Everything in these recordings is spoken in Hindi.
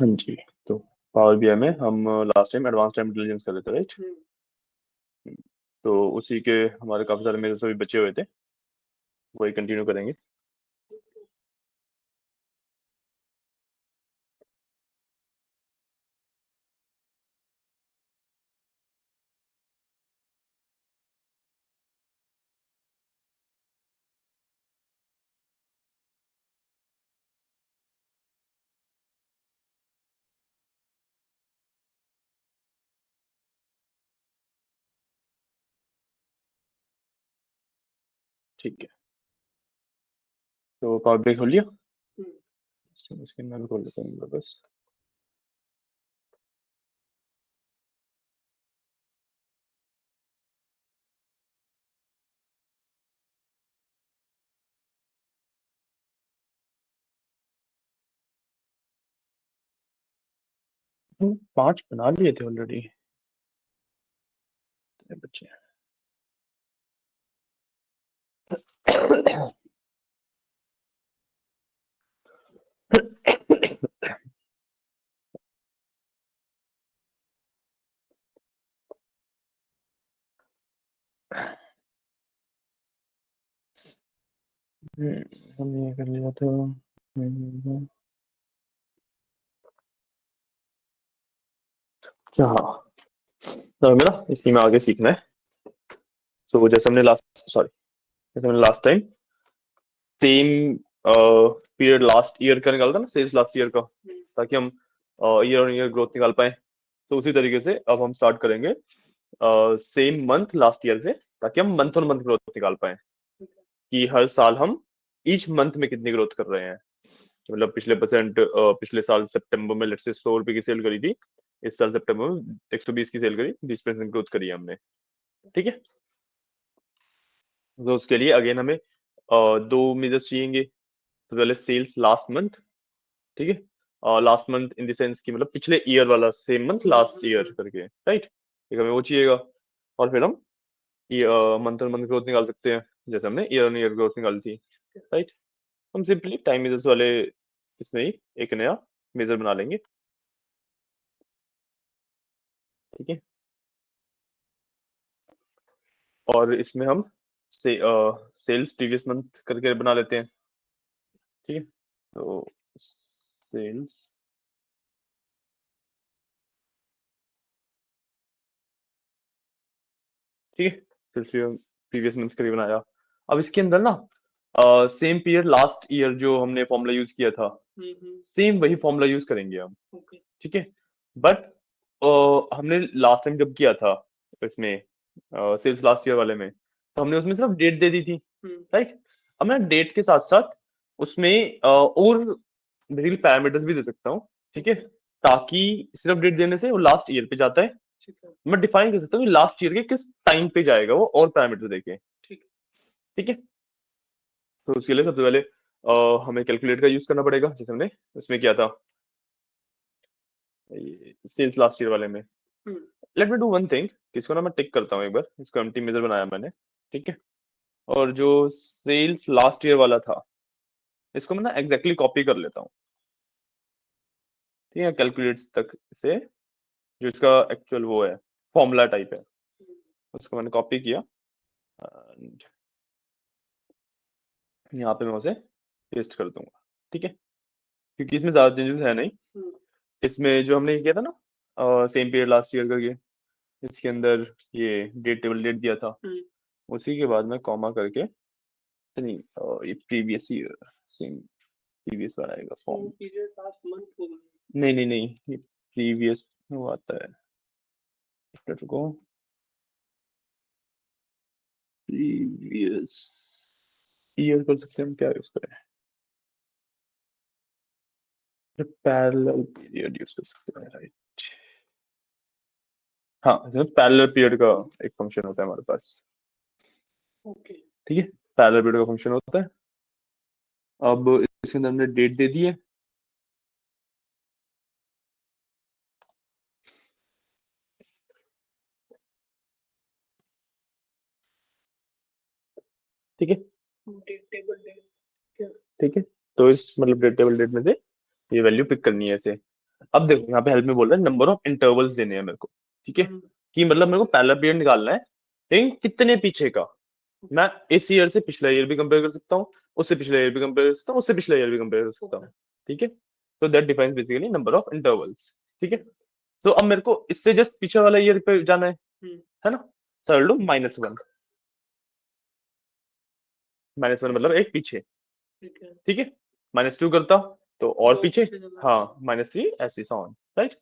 हाँ जी। तो पावर बीआई में हम last time advance time intelligence कर रहे थे, राइट? तो उसी के हमारे काफी सारे मेरे सभी बचे हुए थे, वही कंटिन्यू करेंगे। ठीक है, तो पावर बीआई खोल लिया। इसके मैं भी खोल लेता हूँ बस। हम 5 बना लिए थे ऑलरेडी, बच्चे। हमने ये कर लिया था। क्या? तो हमें ना इसी में आगे सीखना है। तो जैसे हमने last time same period last year का निकाला था ना, सेल्स लास्ट ईयर का, ताकि हम ईयर ऑन ईयर ग्रोथ निकाल पाए। तो उसी तरीके से अब हम स्टार्ट करेंगे सेम मंथ लास्ट ईयर से, ताकि हम मंथ ऑन मंथ ग्रोथ निकाल पाए कि हर साल हम ईच मंथ में कितनी ग्रोथ कर रहे हैं। मतलब पिछले साल सितंबर में लेट्स से 100 रुपए की सेल करी थी, इस साल सितंबर में 120 की सेल करी, 20% ग्रोथ करी है हमने। ठीक है, तो उसके लिए अगेन हमें दो मेजर्स चाहिए। तो पहले सेल्स लास्ट मंथ, ठीक है, last month in the sense कि मतलब पिछले ईयर वाला सेम मंथ लास्ट ईयर करके, राइट? एक हमें वो चाहिएगा। और फिर हम मंथ ऑन मंथ ग्रोथ निकाल सकते हैं, जैसे हमने ईयर ऑन ईयर ग्रोथ निकाली थी, राइट? हम सिंपली टाइम मेजर्स वाले इसमें ही एक नया मेजर बना लेंगे। ठीक है, और इसमें हम सेल्स प्रीवियस मंथ करके बना लेते हैं। ठीक है, तो सेल्स, ठीक है, सेल्स प्रीवियस मंथ करके बनाया। अब इसके अंदर ना सेम पीरियड लास्ट ईयर जो हमने फॉर्मूला यूज किया था, सेम वही फॉर्मूला यूज करेंगे हम। ठीक है, बट हमने लास्ट टाइम जब किया था इसमें सेल्स लास्ट ईयर वाले में, तो हमने उसमें सिर्फ डेट दे दी थी, राइट? अब मैं डेट के साथ साथ उसमें और बेसिकली पैरामीटर्स भी दे सकता हूँ। ठीक है, ताकि सिर्फ डेट देने से वो लास्ट ईयर पे जाता है, मैं डिफाइन कर सकता हूँ कि लास्ट ईयर के किस टाइम पे जाएगा वो, और पैरामीटर देके। ठीक है, तो उसके लिए सबसे पहले हमें कैलकुलेटर का यूज करना पड़ेगा, जैसे हमने उसमें किया था सेल्स लास्ट ईयर वाले में। Let me do one thing, इसको ना मैं टिक करता हूँ एक बार, इसको एम्प्टी मेजर बनाया मैंने। ठीक है, और जो सेल्स लास्ट ईयर वाला था, इसको मैं ना एग्जैक्टली कॉपी कर लेता हूँ। ठीक है, कैलकुलेट्स तक से जो इसका एक्चुअल वो है, फॉर्मूला टाइप है, उसको मैंने कॉपी किया and यहाँ पे मैं उसे पेस्ट कर दूंगा। ठीक है, क्योंकि इसमें ज्यादा चेंजेस है नहीं। इसमें जो हमने किया था ना सेम पीरियड लास्ट ईयर करके, इसके अंदर ये डेट टेबल डेट दिया था, उसी के बाद में कॉमा करके, नहीं ये प्रीवियस ईयर, सेम प्रीवियस वाला आएगा फॉर्म। नहीं नहीं नहीं, ये प्रीवियस वो आता है, रुको, प्रीवियस ईयर कर सकते हैं हम, क्या यूज करें? पैरेलल पीरियड यूज कर सकते हैं, राइट? हाँ, पैरेलल पीरियड का एक फंक्शन होता है हमारे पास। ठीक है, पैरेलल पीरियड का फंक्शन होता है। अब इसके अंदर हमने डेट दे दी है। ठीक है, ठीक है, तो इस मतलब डेट टेबल डेट में से ये वैल्यू पिक करनी है ऐसे। अब देखो यहाँ पे हेल्प में बोल रहा है नंबर ऑफ इंटरवल्स देने हैं मेरे को, ठीक है, कि मतलब मेरे को पहला पीरियड निकालना है, लेकिन कितने पीछे का। मैं इस ईयर से पिछला ईयर भी कंपेयर कर सकता हूँ, उससे पिछला ईयर भी कंपेयर कर सकता हूँ, उससे पिछला ईयर भी कंपेयर कर सकता हूँ, ठीक है। तो that defines basically number of intervals, ठीक है। तो अब मेरे को इससे जस्ट पीछे वाला ईयर पे जाना है ना। सर लो -1, -1 मतलब एक पीछे, ठीक है। -2 करता तो और पीछे, हाँ -3 ऐसे ऑन, राइट।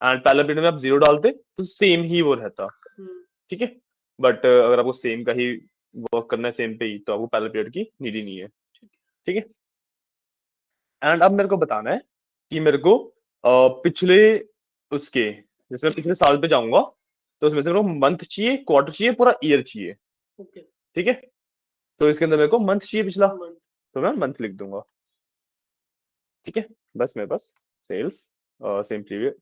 एंड पहला पीरियड में आप 0 डालते तो सेम ही वो रहता, ठीक है। बट अगर आपको सेम का ही वर्क करना है सेम पे ही, तो आपको पहले पीरियड की नीड ही नहीं है, ठीक है। एंड अब मेरे को बताना है कि मेरे को पिछले उसके, जैसे मैं पिछले साल पे जाऊंगा, तो उसमें से मेरे को मंथ चाहिए, क्वार्टर चाहिए, पूरा ईयर चाहिए, ठीक है। तो इसके अंदर मेरे को मंथ चाहिए पिछला, तो मैं मंथ लिख दूंगा, ठीक है। बस मेरे पास sales same previous,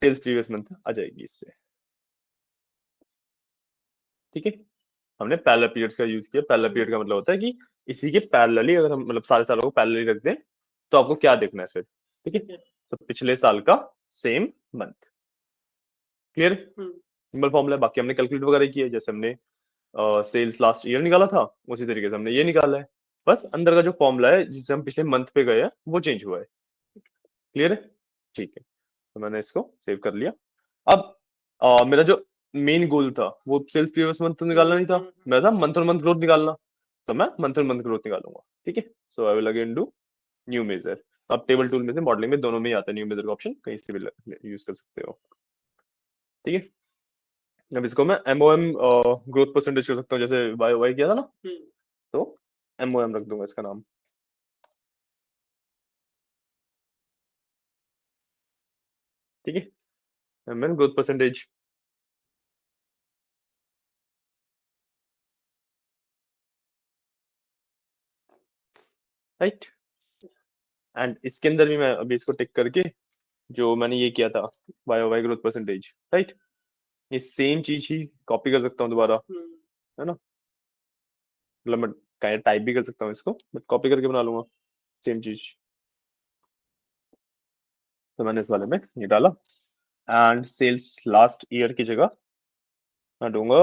sales previous month आ जाएगी इससे, ठीक है। हमने पैरेलल पीरियड्स का यूज किया। पैरेलल पीरियड का मतलब होता है कि इसी के पैरेलली अगर हम मतलब सारे सालों को पैरेलली रख दें, तो आपको क्या देखना है फिर, ठीक है। तो पिछले साल का same month, clear. Simple formula है, बाकी हमने कैलकुलेट वगैरह किया है, जैसे हमने सेल्स लास्ट ईयर निकाला था उसी तरीके से हमने ये निकाला है। बस अंदर का जो फॉर्मूला है जिससे हम पिछले मंथ पे गए हैं वो चेंज हुआ है, क्लियर है, ठीक है। तो मैंने इसको सेव कर लिया। अब मेरा जो मेन गोल था वो सेल्स प्रीवियस मंथ तो निकालना नहीं था, मेरा था मंथ और मंथ ग्रोथ निकालना। तो मैं मंथ और मंथ ग्रोथ निकालूंगा, ठीक है। So I will again do new measure. अब टेबल टूल में से मॉडलिंग में दोनों में ही आता है न्यू मेजर का ऑप्शन, कहीं से भी यूज कर सकते हो, ठीक है। अब इसको मैं एमओएम ग्रोथ परसेंटेज कर सकता हूँ, जैसे वाई वाई किया था ना, तो एमओएम रख दूंगा इसका नाम, ठीक है। MN growth percentage, right. And इसके अंदर भी मैं अभी इसको टिक करके जो मैंने ये किया था Y Y growth percentage, right, ये सेम चीज ही कॉपी कर सकता हूँ दोबारा, है ना। मतलब मैं टाइप भी कर सकता हूँ इसको, बट कॉपी करके बना लूंगा सेम चीज। तो मैंने इस वाले में ये डाला, एंड सेल्स लास्ट ईयर की जगह मैं दूंगा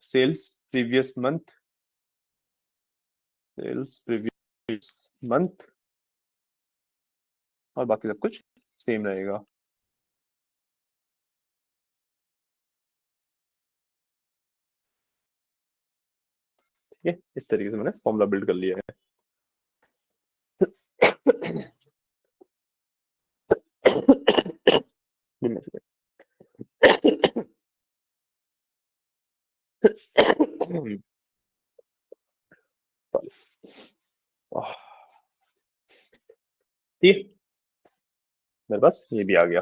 sales previous month, sales previous month, और बाकी सब कुछ सेम रहेगा, ठीक है। इस तरीके से मैंने फॉर्मूला बिल्ड कर लिया है। Give me a second. आह, ठीक है, मेरे पास ये भी आ गया,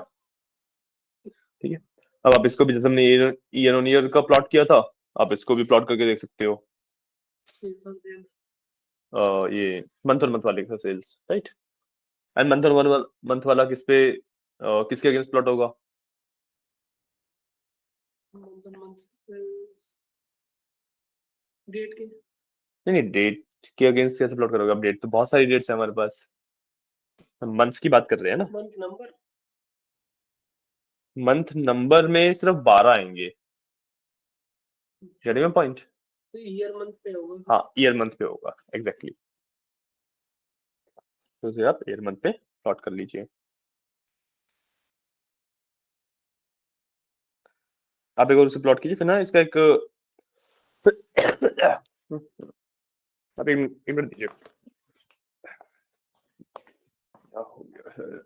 ठीक है। अब आप इसको भी जैसे हमने ईयर ऑन ईयर का प्लॉट किया था, आप इसको भी प्लॉट करके देख सकते हो। ये मंथ और मंथ वाले का सेल्स, राइट। एंड मंथ और मंथ वाला किस पे किसके अगेंस्ट प्लॉट होगा। नहीं नहीं, डेट के अगेंस्ट कैसे प्लॉट करोगे, अब डेट तो बहुत सारी डेट्स है हमारे पास, हम मंथ्स की बात कर रहे हैं ना। मंथ नंबर में सिर्फ 12 आएंगे, में पॉइंट, हाँ ईयर मंथ पे होगा एग्जैक्टली exactly. तो उसे आप ईयर मंथ पे प्लॉट कर लीजिए। आप एक बार उसे प्लॉट कीजिए, फिर ना इसका एक आप एक मिनट दीजिए, क्या हो गया है?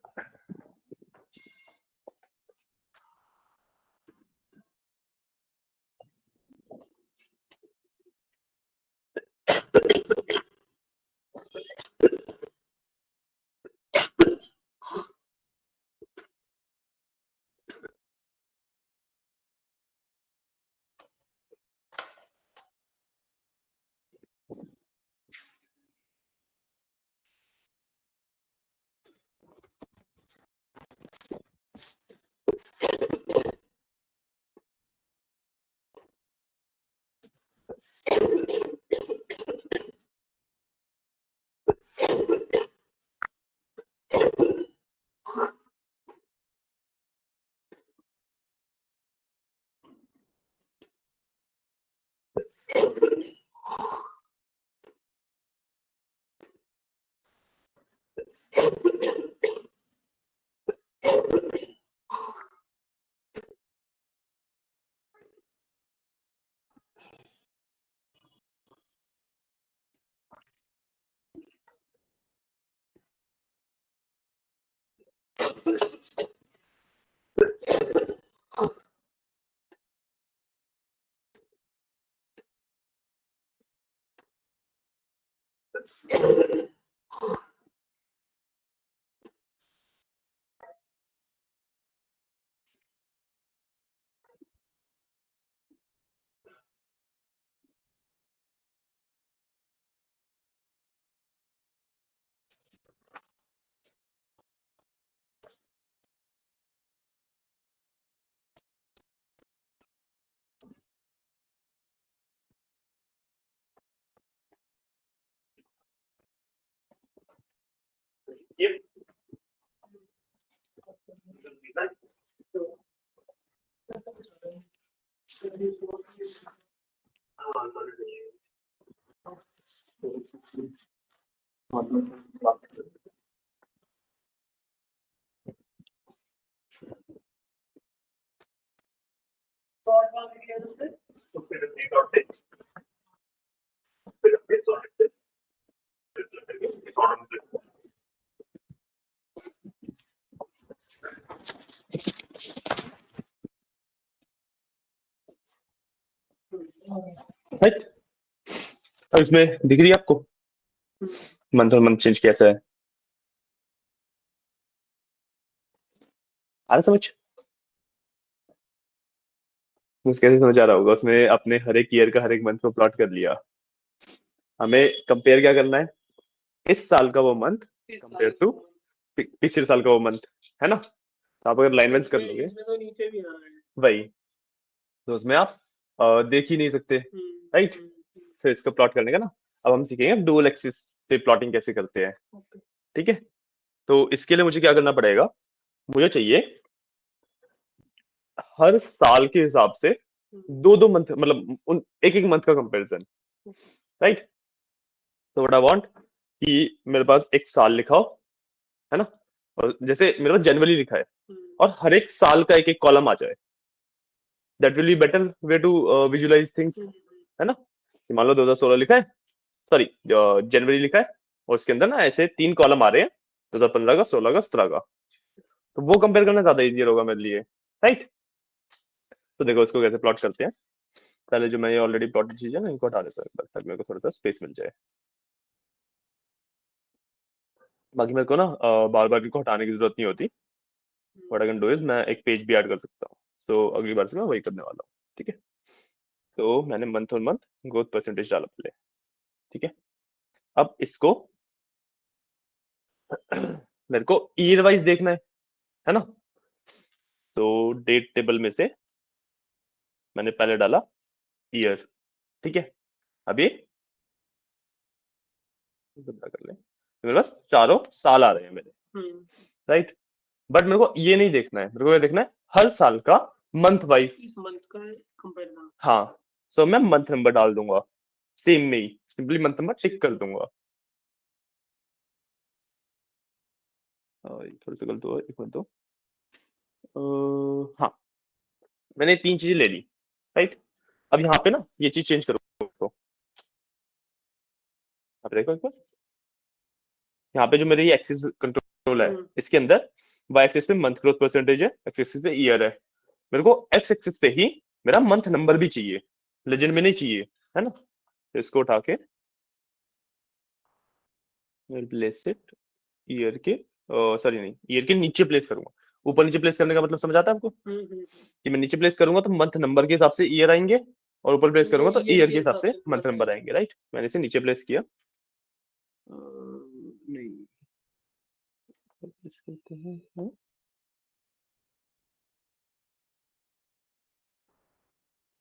राइट। अब इसमें दिख रही है आपको मंथ और मंथ चेंज कैसा है? आ रहा समझ? कैसे समझ आ रहा होगा? उसमें अपने हर एक ईयर का हर एक मंथ को प्लॉट कर लिया। हमें कंपेयर क्या करना है? इस साल का वो मंथ कंपेयर टू पिछले साल का वो मंथ, है ना? तो आप अगर लाइन वाइज कर लोगे इसमें तो नीचे भी आ रहा है। वही, तो उसमें आप देख ही नहीं सकते, राइट? फिर इसको प्लॉट करने का ना, अब हम सीखेंगे डुअल एक्सिस पे प्लॉटिंग कैसे करते हैं, ठीक है? तो इसके लिए मुझे क्या करना पड़ेगा? मुझे चाहिए हर साल के हिसाब से दो दो मंथ, मतलब उन एक एक मंथ का कंपैरिजन, राइट? तो व्हाट आई वांट कि मेरे पास एक साल लिखा हो, है ना? और जैसे मेरे पास जनवरी लिखा है और हर एक साल का एक एक कॉलम आ जाए, that will be better way to visualise things, है ना? कि मान लो 2016 लिखा है, सॉरी जनवरी लिखा है, और उसके अंदर ना ऐसे 3 कॉलम आ रहे हैं, 2015 का, 16 का, 17 का। तो वो कंपेयर करना ज्यादा इजी होगा मेरे लिए, राइट? तो देखो इसको कैसे प्लॉट करते हैं। पहले जो मैं ये ऑलरेडी प्लॉटेड चीज है ना, इनको हटा देता हूँ एक बार, ताकि मेरे को थोड़ा सा स्पेस मिल जाए। बाकी मेरे को ना बार बार इनको हटाने की जरूरत नहीं होती। What I can do is मैं एक पेज भी ऐड कर सकता हूँ, तो अगली बार से मैं वही करने वाला हूँ, ठीक है? तो मैंने मंथ और मंथ ग्रोथ परसेंटेज डाला पहले, ठीक है? अब इसको मेरे को ईयर वाइज देखना है ना? तो डेट टेबल में से मैंने पहले डाला ईयर, ठीक है? अब ये बंदा कर ले, मेरे पास चारों साल आ रहे हैं मेरे, राइट? बट मेरे को ये नहीं देखना है, मेरे को ये देखना है हर साल का मंथ वाइज, इस मंथ का कंपेरिजन। हाँ। सो मैं मंथ नंबर डाल दूंगा, सेम में ही सिंपली मंथ नंबर टिक कर दूंगा। थोड़ा सा गलत हुआ, एक मिनट दो। हाँ, मैंने 3 चीजें ले ली, राइट? अब यहाँ पे ना ये चीज चेंज करो, तो आप देखो एक बार, यहाँ पे जो मेरे ये एक्सिस कंट्रोल है, इसके अंदर वाई एक्सिस पे मंथ ग्रोथ परसेंटेज है, एक्स एक्सिस पे ईयर है। मेरे को एक्स एक्सिस पे ही मेरा मंथ नंबर भी चाहिए, लेजेंड में नहीं चाहिए, है ना? तो इसको उठा के प्लेस इट ईयर के, सॉरी नहीं, ईयर के नीचे प्लेस करूंगा। ऊपर नीचे प्लेस करने का मतलब समझ आता है आपको? कि मैं नीचे प्लेस करूंगा तो मंथ नंबर के हिसाब से ईयर आएंगे, और ऊपर प्लेस करूंगा तो ईयर के हिसाब से मंथ नंबर आएंगे, राइट? मैंने इसे नीचे प्लेस किया, नहीं प्लेस करते हैं, हाँ?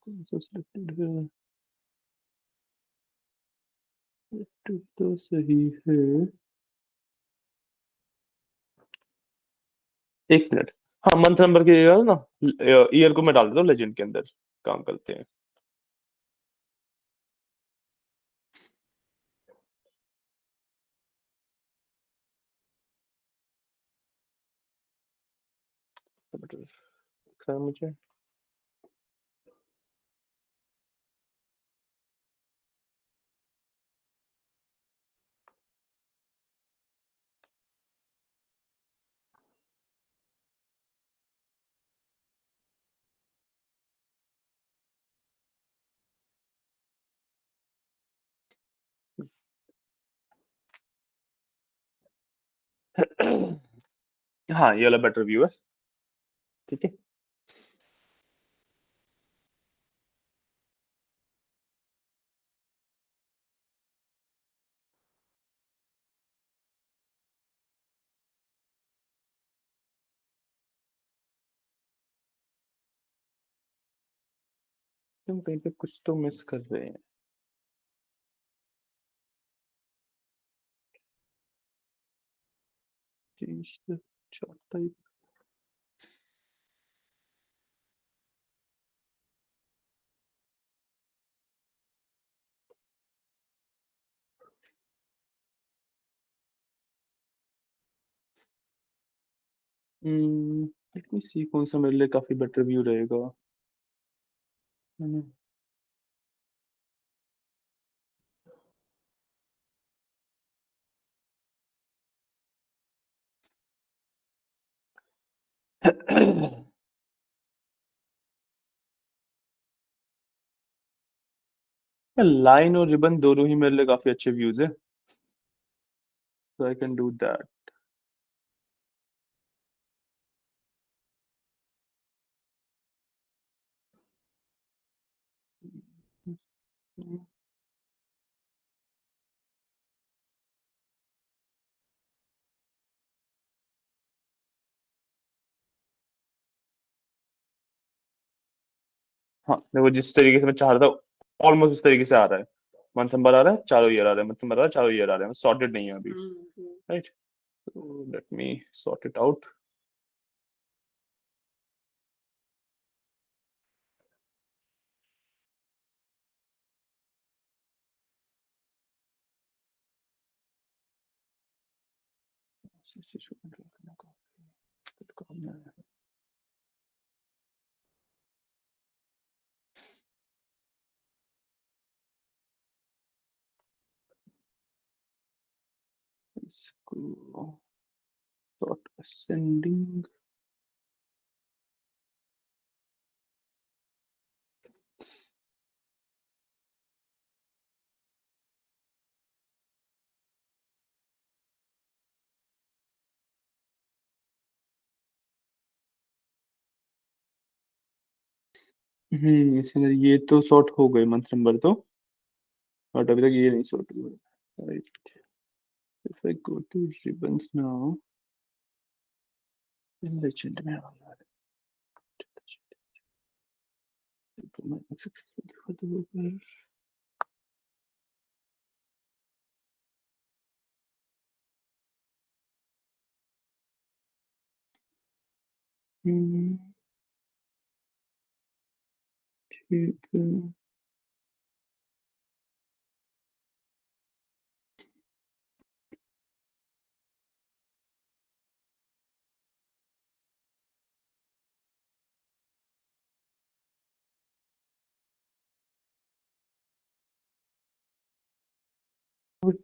कौन सा सिलेक्टेड है? सिलेक्टेड तो सही है, एक मिनट। हाँ, मंथ नंबर की जगह ना ईयर को मैं डाल देता हूँ, लेजेंड के अंदर काम करते हैं। टमाटर दिख रहा है मुझे। हाँ, ये वाला बेटर व्यू है। ठीक है। तुम कहीं पे कुछ तो मिस कर रहे हैं। Chart type. लेट मी सी कौन सा मेरे लिए काफी बेटर व्यू रहेगा। लाइन और रिबन दोनों ही मेरे लिए काफी अच्छे व्यूज है, so I can do that. हाँ, देखो जिस तरीके से मैं चाह रहा था ऑलमोस्ट उस तरीके से आ रहा है। मंथ नंबर आ रहा है, चारों ईयर आ रहा है, मंथ नंबर आ रहा है, चारों ईयर आ रहे हैं, सॉर्टेड नहीं है अभी। Right, so let me sort it out. इसको sort ascending. इसके अंदर ये तो सॉर्ट हो गए मंथ नंबर तो, बट अभी तक ये नहीं सॉर्ट हुआ। Right, if I go to ribbons now, then legend में आ रहा है। ठीक है।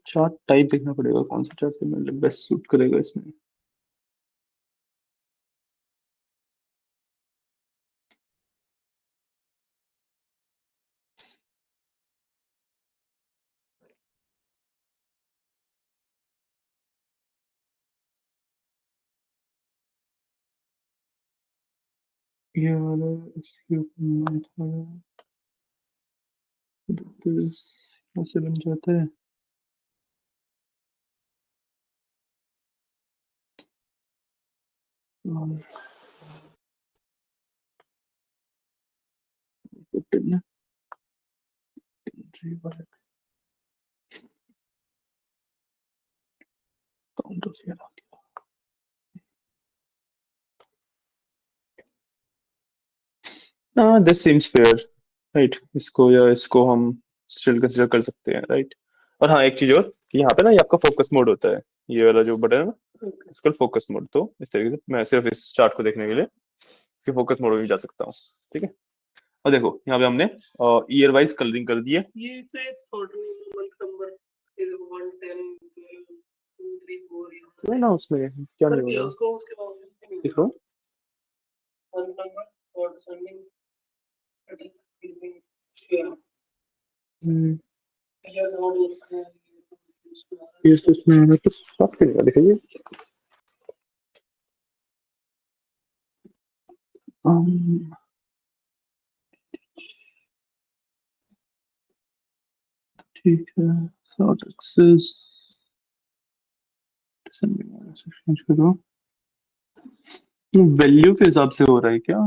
चार्ट टाइप देखना पड़ेगा कौन सा चार्ट मेरे लिए बेस्ट सूट करेगा इसमें। ये वाला इसके ऊपर था, यहाँ से बन जाता है। और ना काउंट ऑफ ईयर आ गया। हाँ, दिस सीम्स फेयर। राइट, इसको या इसको हम स्टिल कंसिडर कर सकते हैं। राइट, और हाँ एक चीज और कि यहाँ पे ना ये आपका फोकस मोड होता है, ये वाला जो बटन है ना, इसका फोकस मोड। तो इस तरीके से मैं सिर्फ इस चार्ट को देखने के लिए फिर फोकस मोड में भी जा सकता हूँ। ठीक है, और देखो यहाँ पे हमने ईयर वाइज कलरिंग कर दी है। ये मंथ नंबर 1 10 12 2 3 4 नहीं ना उसमें क्या नहीं होगा उसको उसके बाद देखो मंथ नंबर और सेंडिंग ये इसमें तो स्टॉप करेगा देखिए ठीक है सॉर्ट एक्सेस चेंज करो वैल्यू के हिसाब से हो रहा है क्या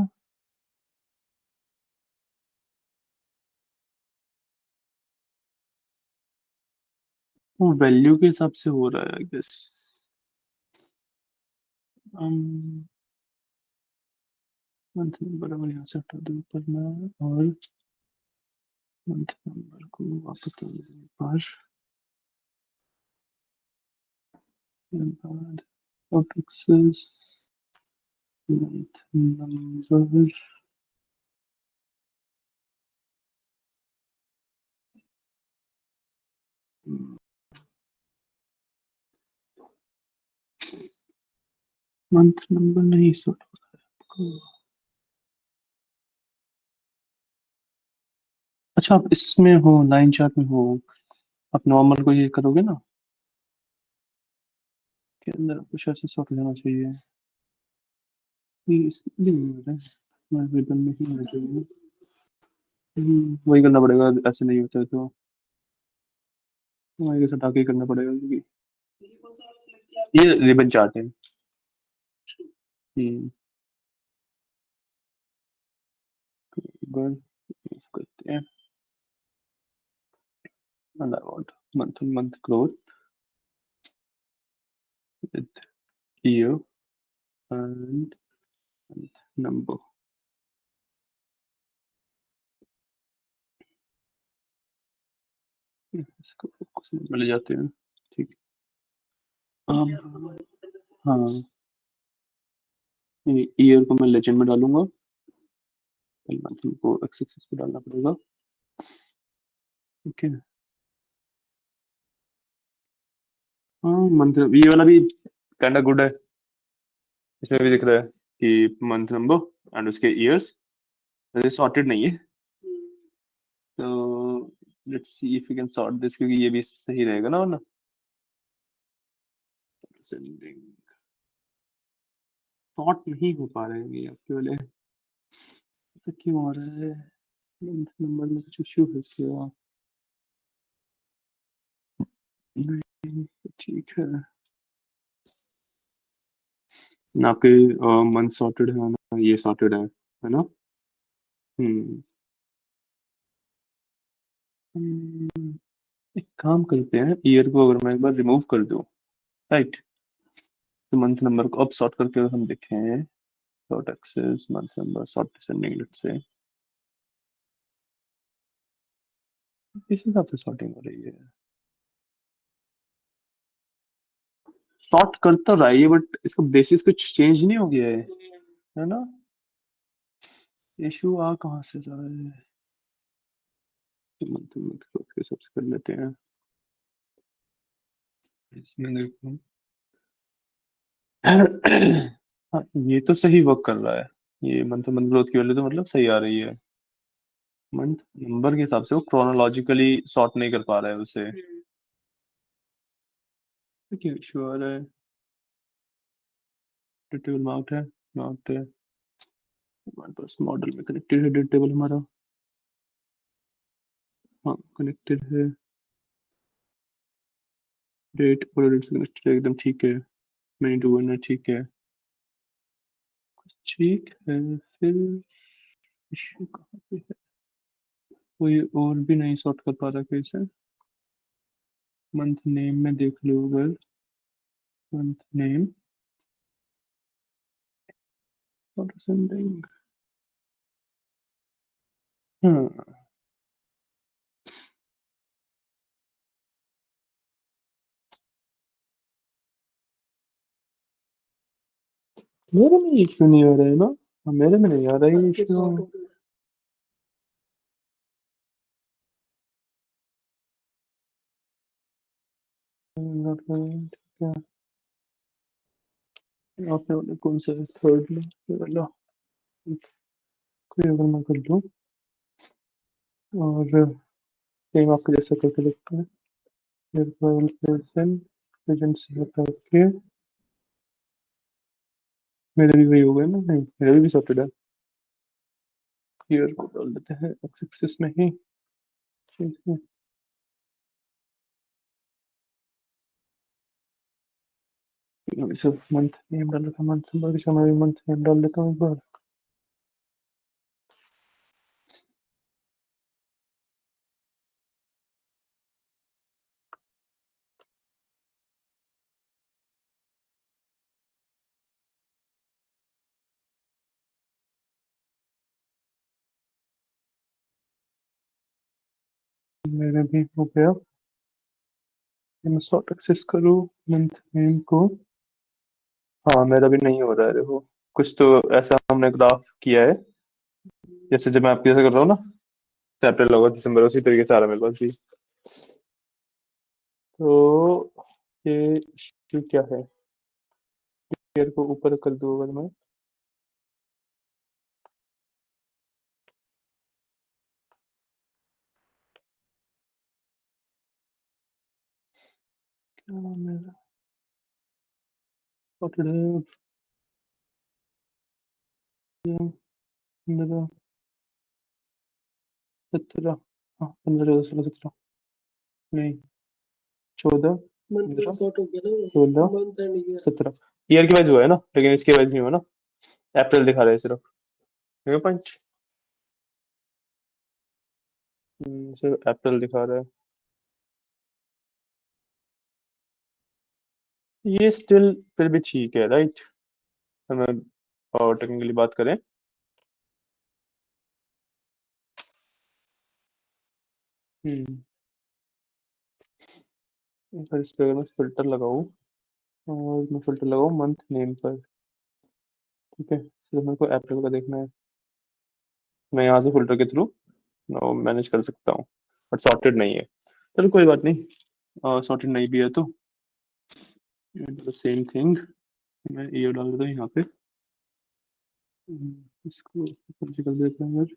वैल्यू के हिसाब से हो रहा है आई गेस मंथ नंबर अगर यहाँ से हटा दूँ ऊपर में और मंथ नंबर को वापस कर दें पर बाद sort axis month number month number नहीं सॉर्ट हो रहा है अच्छा आप इसमें हो लाइन चार्ट में हो आप नॉर्मल को ये करोगे ना के अंदर कुछ ऐसे सॉर्ट हो जाना चाहिए ये इसलिए नहीं हो रहा है मैं रिबन में ही होना चाहिए वही करना पड़ेगा ऐसे नहीं होता है तो वही कैसे टाके करना पड़ेगा क्योंकि ये रिबन चार्ट है गन करते हैं and I want month on month growth with year and month number इसको फोकस में ले जाते हैं ठीक हाँ ईयर को मैं लेजेंड में डालूंगा मंथ को एक्स एक्सिस पे डालना पड़ेगा ठीक है हाँ मंथ ये वाला भी काइंड गुड है इसमें भी दिख रहा है कि मंथ नंबर एंड उसके ईयर्स सॉर्टेड नहीं है तो let's see if you can sort this क्योंकि ये भी सही रहेगा ना वरना सेंडिंग सॉर्ट नहीं हो पा रहे हैं ये आपके वाले ऐसा क्यों हो रहा है मंथ नंबर में कुछ इश्यू है क्या नहीं ठीक है ना आपके मंथ सॉर्टेड है ना ये सॉर्टेड है ना हम्म हम्म, एक काम करते हैं ईयर को अगर मैं एक बार रिमूव कर दूं राइट तो मंथ नंबर को अब सॉर्ट करके अगर हम देखें sort axis month number sort descending let's से इस हिसाब से सॉर्टिंग हो रही है सॉर्ट करता रहा है ये बट इसका बेसिस कुछ चेंज नहीं हो गया है ना इशू आ कहाँ से रहा है मंथ मंथ के हिसाब से कर लेते हैं इसमें देखो हाँ ये तो सही वर्क कर रहा है ये मंथ मंथ ग्रोथ की वैल्यू तो मतलब सही आ रही है मंथ नंबर के हिसाब से वो क्रोनोलॉजिकली सॉर्ट नहीं कर पा रहा है उसे क्या इशू आ रहा है टेबल मार्क्ड है मार्क्ड है हमारे पास मॉडल में कनेक्टेड है डेट टेबल हमारा हाँ कनेक्टेड है डेट और डेट से कनेक्टेड है एकदम ठीक है मैंने टू वन है ठीक है ठीक है फिर इशू कहाँ पे है कोई और भी नहीं सॉर्ट कर पा रहा कैसे मंथ नेम में देख लो अगर मंथ नेम और सेंडिंग हाँ मेरे में इशू नहीं हो रहा है ना मेरे में नहीं आ रहा ये किस इश्यू। ऑटो पे? क्या आपने वाले कौन सा थर्ड में ये वाला कोई अगर मैं कर लूँ और सेम आपके जैसा करके देखते हैं। फिर फाइल प्रेजेंट प्रेजेंट से करके मेरे भी वही हो गए ना, नहीं मेरे भी सॉर्टेड है। क्लियर को डाल देते हैं एक्स एक्सिस में ही। ठीक है, अभी सिर्फ मंथ नेम डाल रखा, मंथ नंबर के समय मंथ नेम डाल देता हूँ एक बार। मेरे भी हो गया। ये मैं सॉर्ट एक्सेस करूँ मंथ नेम को। हाँ मेरा भी नहीं हो रहा है, देखो कुछ तो ऐसा हमने ग्राफ किया है, जैसे जब मैं आपके जैसे कर रहा हूँ ना, अप्रैल होगा दिसंबर, उसी तरीके से आ रहा है मेरे पास भी। तो ये issue क्या है, ईयर को ऊपर कर दूँ अगर मैं। क्या मेरा सॉर्टेड है, 15 17, हाँ 15 16 17, नहीं 14 मंथ में 15 सॉर्ट हो गया ना, 16 मंथ एंड ईयर। 17 ईयर की वाइज हुआ है ना, लेकिन इसके वाइज नहीं हुआ ना, अप्रैल दिखा रहा है सिर्फ। मेरे पंच सिर्फ अप्रैल दिखा रहा है। ये स्टिल फिर भी ठीक है राइट, हमें और टेक्निकली बात करें। हम्म एक बार इस पे अगर मैं फिल्टर लगाऊं, और मैं फिल्टर लगाऊं मंथ नेम पर, ठीक है सिर्फ मेरे को अप्रैल का देखना है। मैं यहाँ से फिल्टर के थ्रू मैनेज कर सकता हूँ, बट सॉर्टेड नहीं है। चलो कोई बात नहीं, सॉर्टेड नहीं भी है तो सेम थिंग। मैं ये डाल देता हूँ यहाँ पे। इसको ऊपर से कर देते हैं अगर।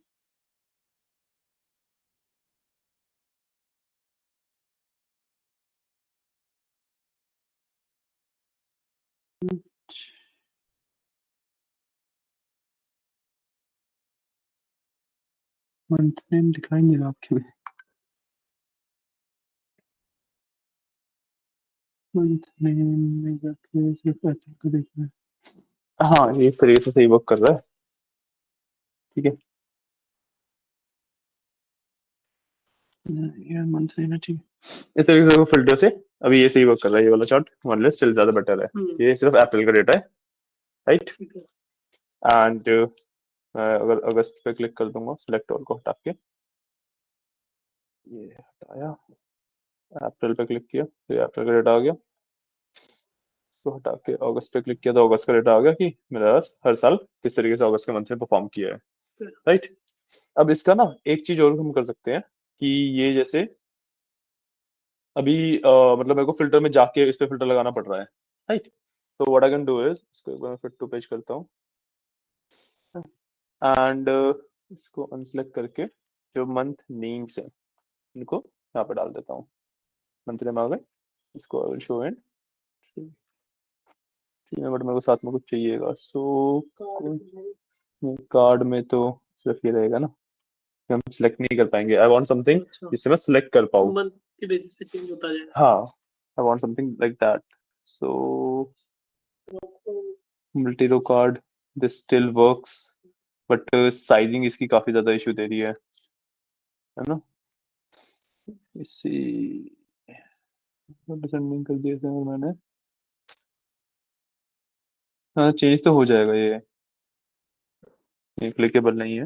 मंथ नेम दिखाएंगे ना आपके में, मंथ नेम में जाके सिर्फ अप्रैल का देखना है। हाँ ये इस तरीके से सही वर्क कर रहा है, ठीक है। यार मंथ नेम है, ठीक है। इस तरीके से फिल्टर से अभी ये सही वर्क कर रहा है, ये वाला चार्ट वन लेस स्टिल ज्यादा बेटर है। ये सिर्फ अप्रैल का डेटा है राइट। ठीक है। एंड अगर अगस्त पे क्लिक कर दूंगा सिलेक्ट ऑल को हटा के, ये हटाया, अप्रैल पे क्लिक किया तो ये अप्रैल का डेटा आ गया। इसको हटा के अगस्त पे क्लिक किया तो अगस्त का डेटा आ गया कि मेरा हर साल किस तरीके से अगस्त के मंथ में परफॉर्म किया है राइट। अब इसका ना एक चीज और हम कर सकते हैं कि ये जैसे अभी मतलब मेरे को फिल्टर में जाके इस पे फिल्टर लगाना पड़ रहा है राइट। तो what I can do is, इसको एक बार फिट टू पेज करता हूँ एंड इसको अनसेलेक्ट करके जो मंथ नेम्स है इनको यहाँ पे डाल देता हूँ। मंथ नेम आ गए, इसको शो एंड बट मेरे को साथ में कुछ चाहिएगा, सो कार्ड में तो सिर्फ ये रहेगा ना, कि हम सिलेक्ट नहीं कर पाएंगे। आई वांट समथिंग जिससे मैं सिलेक्ट कर पाऊँ। मंथ के बेसिस पे चेंज होता जाए। हाँ I want something like that. So multi row card this still works, but sizing इसकी काफी ज्यादा इशू दे रही है ना। इसी डिसेंडिंग कर दिया था मैंने। हाँ चेंज तो हो जाएगा ये क्लिकेबल नहीं है।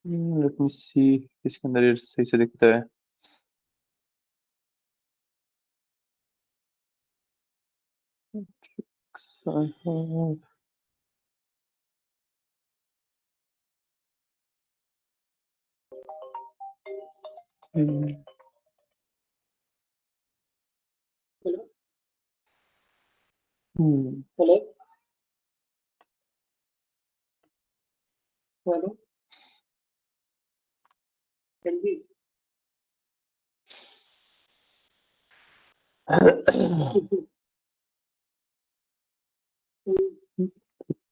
नहीं, लेट मी सी इसके अंदर ये सही से दिखता है। हेलो हेलो हाँ जी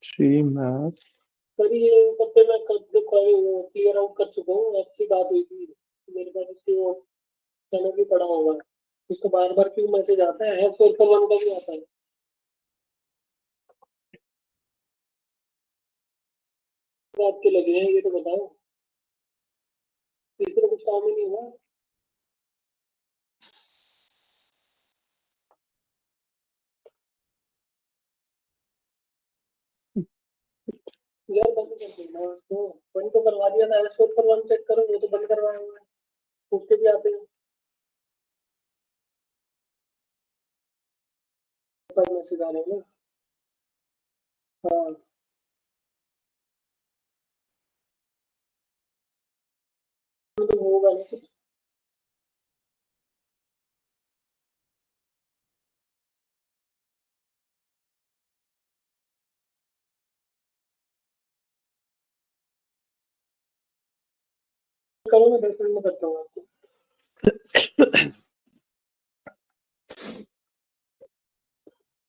थ्री मैथ सर ये सब पे मैं कब क्लियर आउट कर चुका हूँ, आपकी बात हुई थी मेरे पास, उसकी वो समय भी पड़ा होगा, उसको बार बार क्यों मैसेज आता है, हैश फोर का वन का भी आता है, बात के लगे हैं ये तो बताओ, इसमें कुछ काम ही नहीं हुआ। यार बंद कर देना उसको, बंद तो करवा दिया था, हैश फोर पर वन चेक करो, वो तो बंद करवाया हुआ है, उसके भी आते हैं मैसेज आ रहे हैं ना। हाँ तो होगा ना, करो मैं 10 मिनट में करता हूँ आपको,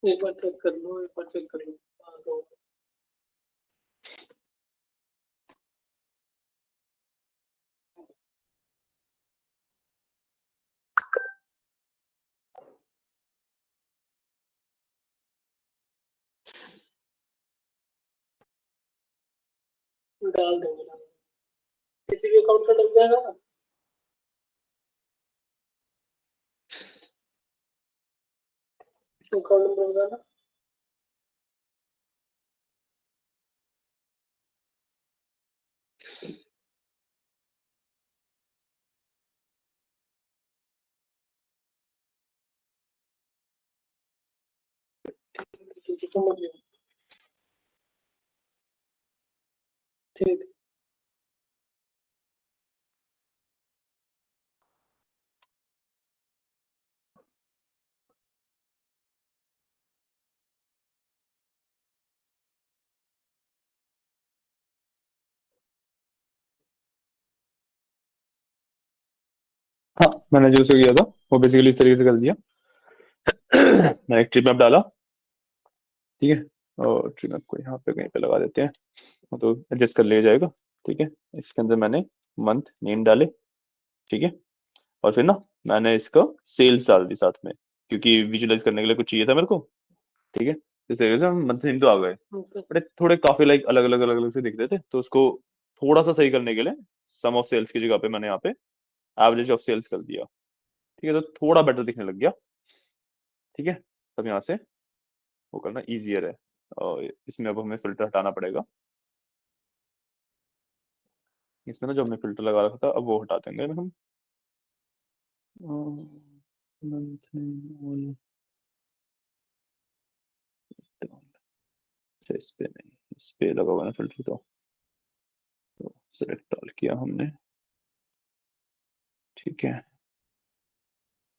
एक बार चेक कर लो, एक बार चेक कर लो। हाँ तो डाल देंगे ना, किसी भी अकाउंट का लग जाएगा ना। अकाउंट नंबर बताना। ठीक है समझ गया, ठीक। हाँ, मैंने जो उसे किया था वो बेसिकली इस तरीके से कर दिया। मैंने एक ट्रिप मैप डाला, ठीक है, और ट्रिप मैप को यहाँ पे कहीं पे लगा देते हैं, वो तो एडजस्ट कर लिया जाएगा, ठीक है। इसके अंदर मैंने मंथ नेम डाले, ठीक है, और फिर ना मैंने इसका सेल्स डाल दी साथ में, क्योंकि विजुअलाइज करने के लिए कुछ चाहिए था मेरे को, ठीक है। इस तरीके से मंथ नेम तो आ गए, बट थोड़े काफी लाइक अलग अलग से दिख रहे थे, तो उसको थोड़ा सा सही करने के लिए सम ऑफ सेल्स की जगह पे मैंने यहाँ पे एवरेज ऑफ सेल्स कर दिया, ठीक है, तो थोड़ा बेटर दिखने लग गया, ठीक है। तब यहाँ से वो करना इजियर है, और इसमें अब हमें फिल्टर हटाना पड़ेगा, इसमें ना जो हमने फिल्टर लगा रखा था अब वो हटा देंगे हम। month name all, अच्छा इस पे नहीं, इस पे लगा हुआ ना फिल्टर, तो सिलेक्ट ऑल किया हमने, ठीक है।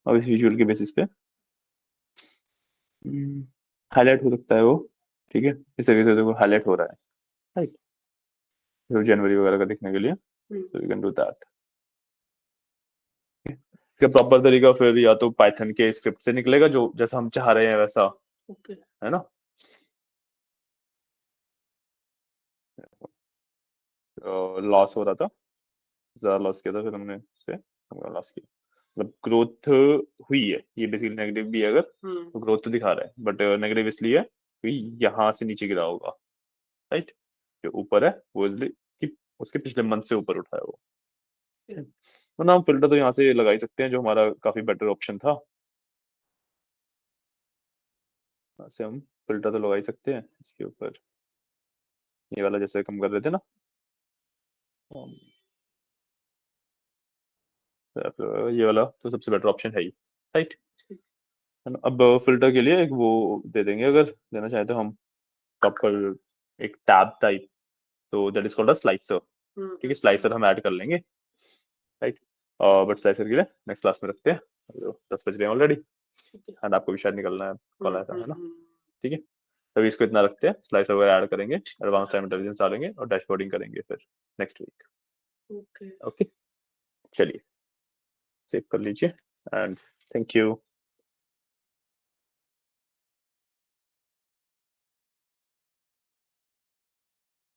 अब इस विजुअल के बेसिस पे हाईलाइट हो सकता है वो, ठीक है, इस तरीके से देखो हाईलाइट हो रहा है, राइट, तो जनवरी वगैरह का दिखने के लिए, so we can do that. इसका प्रॉपर तरीका फिर या तो पाइथन के स्क्रिप्ट से निकलेगा, जो जैसा हम चाह रहे हैं वैसा, है ना। लॉस हो रहा था, ज्यादा लॉस किया था, फिर हमने इससे लॉस किया, मतलब ग्रोथ हुई है, ये बेसिकली नेगेटिव भी है अगर, तो ग्रोथ तो दिखा रहा है, बट नेगेटिव इसलिए है कि यहाँ से नीचे गिरा होगा, राइट, जो ऊपर है वो इसलिए कि उसके पिछले मंथ से ऊपर उठा है वो, वरना हम फिल्टर तो यहाँ से लगा ही सकते हैं, जो हमारा काफी बेटर ऑप्शन था, यहाँ से हम फिल्टर तो लगा ही सकते हैं इसके ऊपर, ये वाला जैसे हम कर रहे थे ना, तो ये वाला तो सबसे बेटर ऑप्शन है ही, राइट। है ना। अब फिल्टर के लिए एक वो दे देंगे, अगर देना चाहे तो हम प्रॉपर एक टैब टाइप, तो that is called a slicer. ठीक है, स्लाइसर हम ऐड कर लेंगे, राइट। बट स्लाइसर के लिए नेक्स्ट क्लास में रखते हैं, 10 बज रहे हैं ऑलरेडी, एंड आपको भी शायद निकलना है, कॉल आया था, है ना। ठीक है, तभी इसको इतना रखते हैं, स्लाइसर वगैरह ऐड करेंगे, एडवांस टाइम इंटेलिजेंस डालेंगे और डैशबोर्डिंग करेंगे फिर नेक्स्ट वीक। ओके, चलिए सेव कर लीजिए एंड थैंक यू।